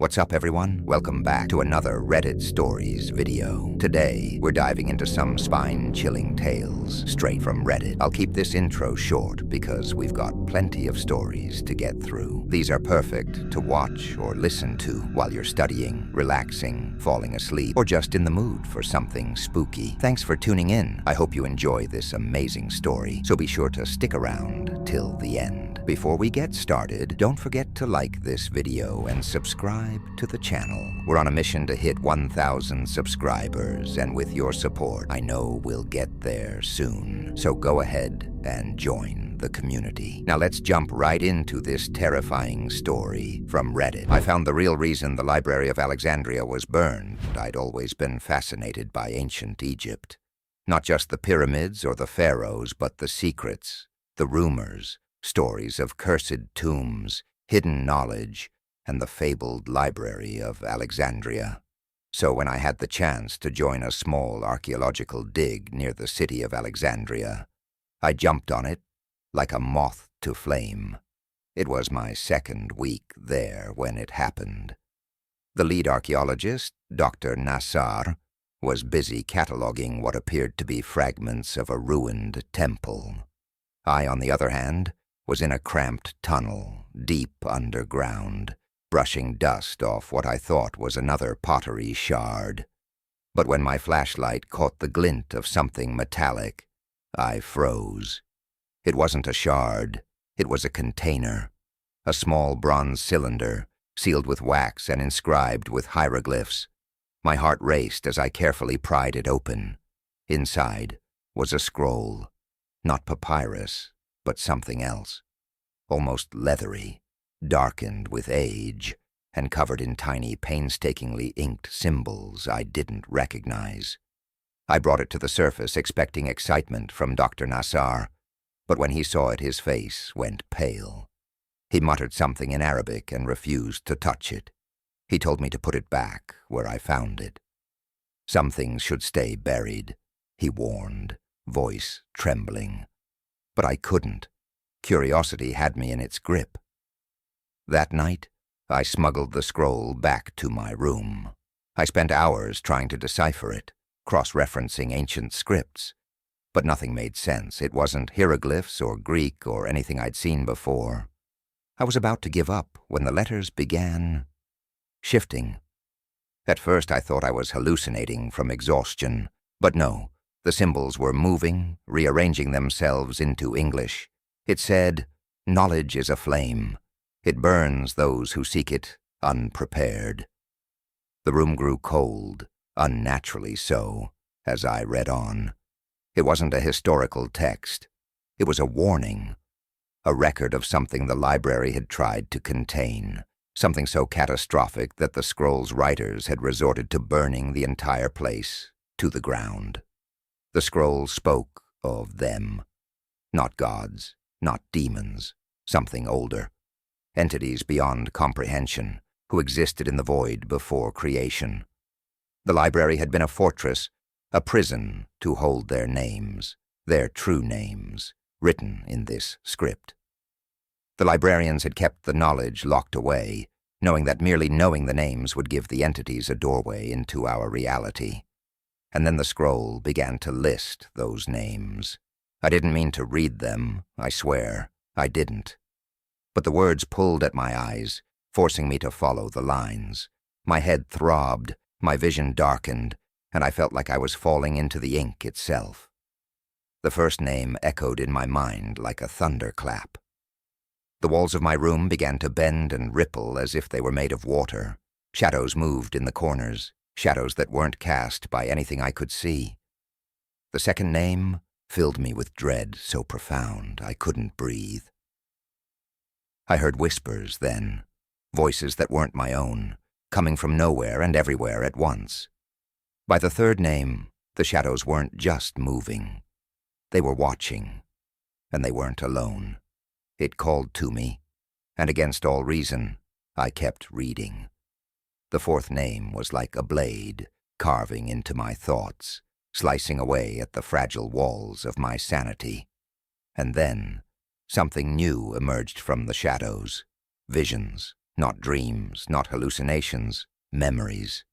What's up, everyone? Welcome back to another Reddit Stories video. Today, we're diving into some spine-chilling tales straight from Reddit. I'll keep this intro short because we've got plenty of stories to get through. These are perfect to watch or listen to while you're studying, relaxing, falling asleep, or just in the mood for something spooky. Thanks for tuning in. I hope you enjoy this amazing story, so be sure to stick around till the end. Before we get started, don't forget to like this video and subscribe to the channel. We're on a mission to hit 1,000 subscribers, and with your support, I know we'll get there soon. So go ahead and join the community. Now let's jump right into this terrifying story from Reddit. I found the real reason the Library of Alexandria was burned. I'd always been fascinated by ancient Egypt. Not just the pyramids or the pharaohs, but the secrets, the rumors, stories of cursed tombs, hidden knowledge, and the fabled Library of Alexandria. So when I had the chance to join a small archaeological dig near the city of Alexandria, I jumped on it like a moth to flame. It was my second week there when it happened. The lead archaeologist, Dr. Nassar, was busy cataloging what appeared to be fragments of a ruined temple. I, on the other hand, was in a cramped tunnel, deep underground, brushing dust off what I thought was another pottery shard. But when my flashlight caught the glint of something metallic, I froze. It wasn't a shard, it was a container, a small bronze cylinder, sealed with wax and inscribed with hieroglyphs. My heart raced as I carefully pried it open. Inside was a scroll, not papyrus, but something else, almost leathery, darkened with age, and covered in tiny, painstakingly inked symbols I didn't recognize. I brought it to the surface, expecting excitement from Dr. Nassar, but when he saw it, his face went pale. He muttered something in Arabic and refused to touch it. He told me to put it back where I found it. Some things should stay buried, he warned, voice trembling. But I couldn't. Curiosity had me in its grip. That night, I smuggled the scroll back to my room. I spent hours trying to decipher it, cross-referencing ancient scripts. But nothing made sense. It wasn't hieroglyphs or Greek or anything I'd seen before. I was about to give up when the letters began shifting. At first, I thought I was hallucinating from exhaustion, but no. The symbols were moving, rearranging themselves into English. It said, "Knowledge is a flame. It burns those who seek it unprepared." The room grew cold, unnaturally so, as I read on. It wasn't a historical text. It was a warning, a record of something the library had tried to contain, something so catastrophic that the scroll's writers had resorted to burning the entire place to the ground. The scroll spoke of them, not gods, not demons, something older, entities beyond comprehension, who existed in the void before creation. The library had been a fortress, a prison to hold their names, their true names, written in this script. The librarians had kept the knowledge locked away, knowing that merely knowing the names would give the entities a doorway into our reality. And then the scroll began to list those names. I didn't mean to read them, I swear, I didn't. But the words pulled at my eyes, forcing me to follow the lines. My head throbbed, my vision darkened, and I felt like I was falling into the ink itself. The first name echoed in my mind like a thunderclap. The walls of my room began to bend and ripple as if they were made of water. Shadows moved in the corners, shadows that weren't cast by anything I could see. The second name filled me with dread so profound I couldn't breathe. I heard whispers then, voices that weren't my own, coming from nowhere and everywhere at once. By the third name, the shadows weren't just moving. They were watching, and they weren't alone. It called to me, and against all reason, I kept reading. The fourth name was like a blade, carving into my thoughts, slicing away at the fragile walls of my sanity. And then, something new emerged from the shadows. Visions, Not dreams, not hallucinations, memories.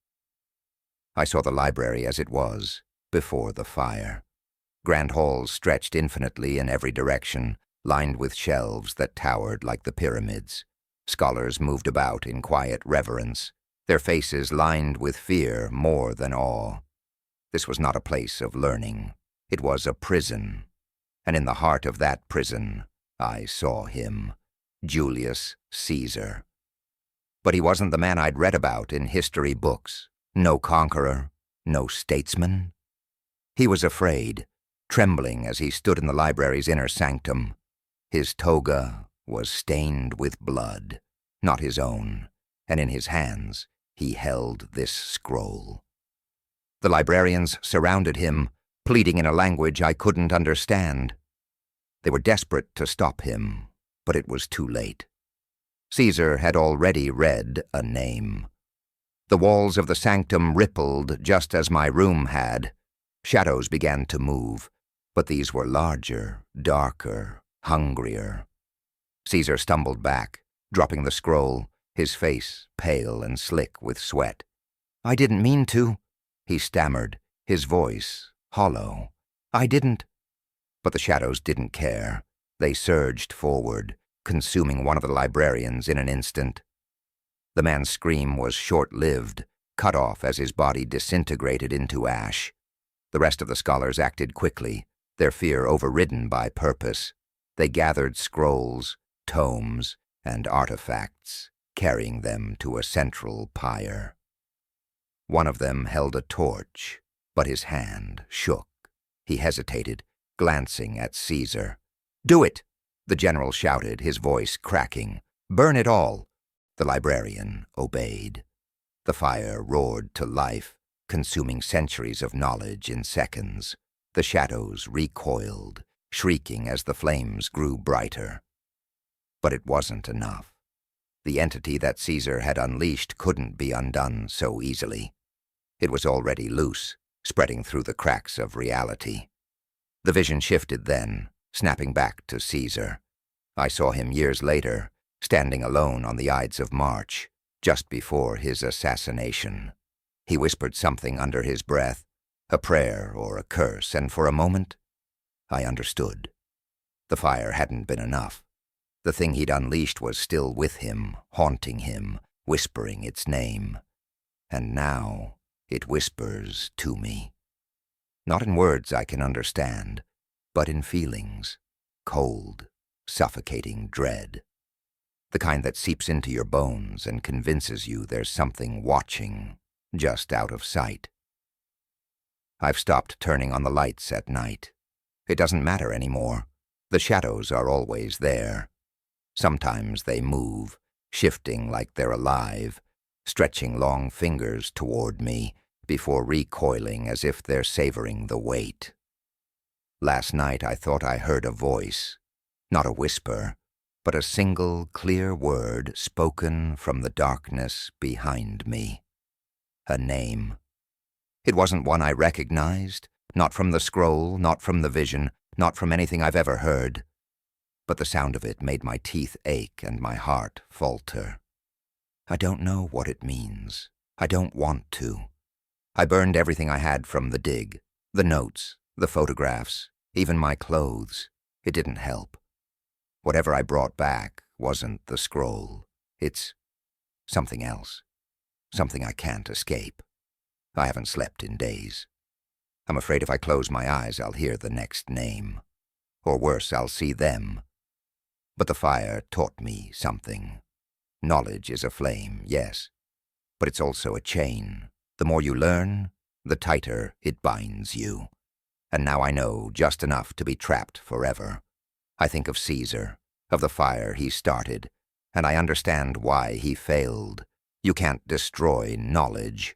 I saw the library as it was, before the fire. Grand halls stretched infinitely in every direction, lined with shelves that towered like the pyramids. Scholars moved about in quiet reverence, their faces lined with fear more than awe. This was not a place of learning. It was a prison. And in the heart of that prison, I saw him, Julius Caesar. But he wasn't the man I'd read about in history books. No conqueror, no statesman. He was afraid, trembling as he stood in the library's inner sanctum. His toga was stained with blood, not his own, and in his hands he held this scroll. The librarians surrounded him, pleading in a language I couldn't understand. They were desperate to stop him, but it was too late. Caesar had already read a name. The walls of the sanctum rippled just as my room had. Shadows began to move, but these were larger, darker, hungrier. Caesar stumbled back, dropping the scroll, his face pale and slick with sweat. "I didn't mean to," he stammered, his voice hollow. "I didn't." But the shadows didn't care. They surged forward, consuming one of the librarians in an instant. The man's scream was short-lived, cut off as his body disintegrated into ash. The rest of the scholars acted quickly, their fear overridden by purpose. They gathered scrolls, tomes, and artifacts, carrying them to a central pyre. One of them held a torch, but his hand shook. He hesitated, glancing at Caesar. "Do it!" the general shouted, his voice cracking. "Burn it all!" The librarian obeyed. The fire roared to life, consuming centuries of knowledge in seconds. The shadows recoiled, shrieking as the flames grew brighter. But it wasn't enough. The entity that Caesar had unleashed couldn't be undone so easily. It was already loose, spreading through the cracks of reality. The vision shifted then, snapping back to Caesar. I saw him years later, standing alone on the Ides of March, just before his assassination. He whispered something under his breath, a prayer or a curse, and for a moment, I understood. The fire hadn't been enough. The thing he'd unleashed was still with him, haunting him, whispering its name. And now it whispers to me. Not in words I can understand, but in feelings, cold, suffocating dread. The kind that seeps into your bones and convinces you there's something watching, just out of sight. I've stopped turning on the lights at night. It doesn't matter anymore. The shadows are always there. Sometimes they move, shifting like they're alive, stretching long fingers toward me before recoiling as if they're savoring the weight. Last night I thought I heard a voice, not a whisper, but a single clear word spoken from the darkness behind me. A name. It wasn't one I recognized, not from the scroll, not from the vision, not from anything I've ever heard. But the sound of it made my teeth ache and my heart falter. I don't know what it means. I don't want to. I burned everything I had from the dig, the notes, the photographs, even my clothes. It didn't help. Whatever I brought back wasn't the scroll. It's something else. Something I can't escape. I haven't slept in days. I'm afraid if I close my eyes, I'll hear the next name. Or worse, I'll see them. But the fire taught me something. Knowledge is a flame, yes, but it's also a chain. The more you learn, the tighter it binds you. And now I know just enough to be trapped forever. I think of Caesar, of the fire he started, and I understand why he failed. You can't destroy knowledge.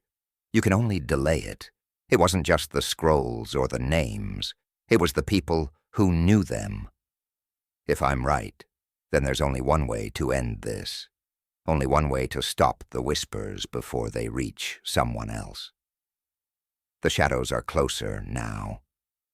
You can only delay it. It wasn't just the scrolls or the names. It was the people who knew them. If I'm right, then there's only one way to end this. Only one way to stop the whispers before they reach someone else. The shadows are closer now,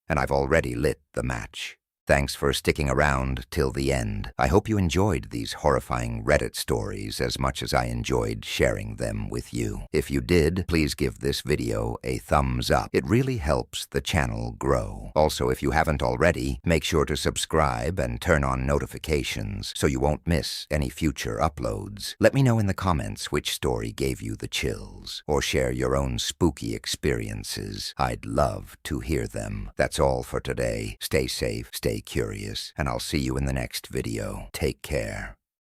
and I've already lit the match. Thanks for sticking around till the end. I hope you enjoyed these horrifying Reddit stories as much as I enjoyed sharing them with you. If you did, please give this video a thumbs up. It really helps the channel grow. Also, if you haven't already, make sure to subscribe and turn on notifications so you won't miss any future uploads. Let me know in the comments which story gave you the chills, or share your own spooky experiences. I'd love to hear them. That's all for today. Stay safe, stay curious, and I'll see you in the next video. Take care.